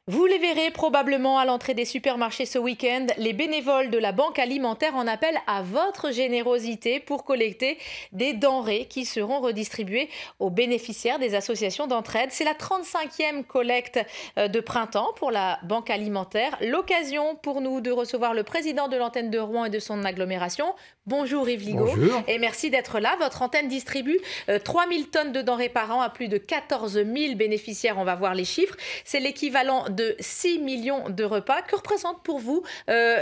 Vous les verrez probablement à l'entrée des supermarchés ce week-end. Les bénévoles de la Banque alimentaire en appellent à votre générosité pour collecter des denrées qui seront redistribuées aux bénéficiaires des associations d'entraide. C'est la 35e collecte de printemps pour la Banque alimentaire. L'occasion pour nous de recevoir le président de l'antenne de Rouen et de son agglomération. Bonjour Yves Ligaud. Bonjour. Et merci d'être là. Votre antenne distribue 3000 tonnes de denrées par an à plus de 14 000 bénéficiaires. On va voir les chiffres. C'est l'équivalent de 6 millions de repas. Que représentent pour vous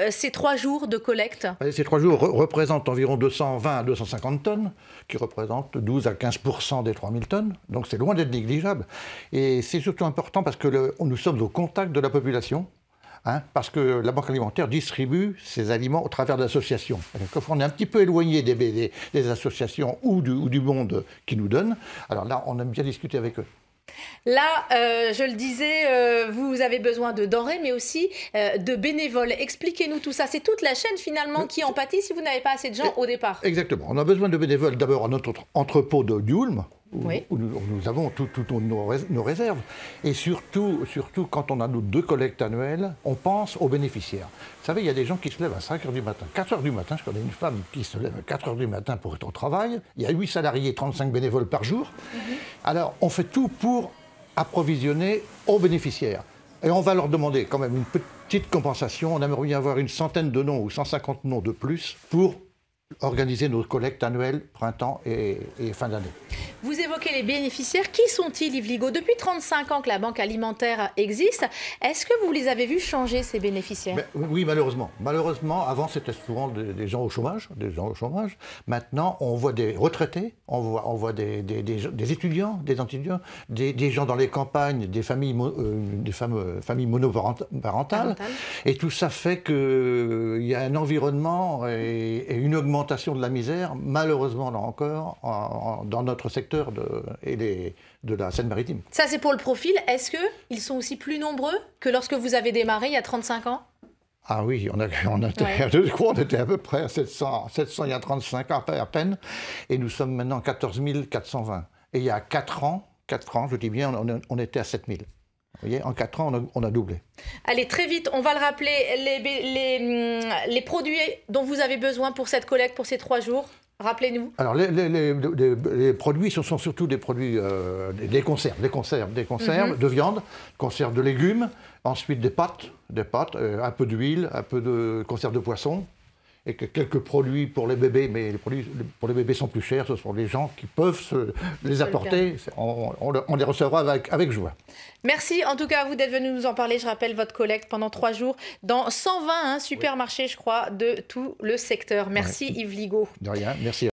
ces 3 jours de collecte? Ces 3 jours représentent environ 220 à 250 tonnes, qui représentent 12 à 15% des 3000 tonnes. Donc c'est loin d'être négligeable. Et c'est surtout important parce que nous sommes au contact de la population. Parce que la Banque alimentaire distribue ses aliments au travers d'associations. Quand on est un petit peu éloigné des associations ou du monde qui nous donnent, alors là, on aime bien discuter avec eux. Là, je le disais, vous avez besoin de denrées, mais aussi de bénévoles. Expliquez-nous tout ça. C'est toute la chaîne finalement qui en pâtit si vous n'avez pas assez de gens au départ. Exactement. On a besoin de bénévoles d'abord à notre entrepôt de Dulm, où nous avons toutes nos réserves. Et surtout, quand on a nos 2 collectes annuelles, on pense aux bénéficiaires. Vous savez, il y a des gens qui se lèvent à 5 h du matin, 4 h du matin. Je connais une femme qui se lève à 4 h du matin pour être au travail. Il y a 8 salariés, 35 bénévoles par jour. Alors, on fait tout pour approvisionner aux bénéficiaires. Et on va leur demander quand même une petite compensation. On aimerait bien avoir une centaine de noms ou 150 noms de plus pour organiser nos collectes annuelles, printemps et fin d'année. Vous évoquez les bénéficiaires. Qui sont-ils, Yves Ligaud? Depuis 35 ans que la Banque alimentaire existe, est-ce que vous les avez vus changer, ces bénéficiaires? Oui, malheureusement. Malheureusement, avant, c'était souvent des gens au chômage. Maintenant, on voit des retraités, on voit des étudiants, des gens dans les campagnes, des familles monoparentales. Et tout ça fait qu'il y a un environnement et une augmentation de la misère, malheureusement, là encore, dans notre secteur de la Seine-Maritime. Ça, c'est pour le profil. Est-ce qu'ils sont aussi plus nombreux que lorsque vous avez démarré il y a 35 ans? Ah oui, je crois on était à peu près à 700 il y a 35 ans à peine, et nous sommes maintenant 14 420. Et il y a 4 ans, je dis bien, on était à 7 000. Vous voyez, en 4 ans, on a doublé. Allez, très vite, on va le rappeler, les produits dont vous avez besoin pour cette collecte, pour ces 3 jours. Rappelez-nous. Alors, les produits, ce sont surtout des produits, des conserves de viande, conserves de légumes, ensuite des pâtes, un peu d'huile, un peu de conserve de poisson, et quelques produits pour les bébés, mais les produits pour les bébés sont plus chers, ce sont les gens qui peuvent les apporter, on les recevra avec joie. Merci en tout cas à vous d'être venu nous en parler. Je rappelle votre collecte pendant 3 jours dans 120 supermarchés, je crois, de tout le secteur. Merci Yves Ligaud. De rien, merci.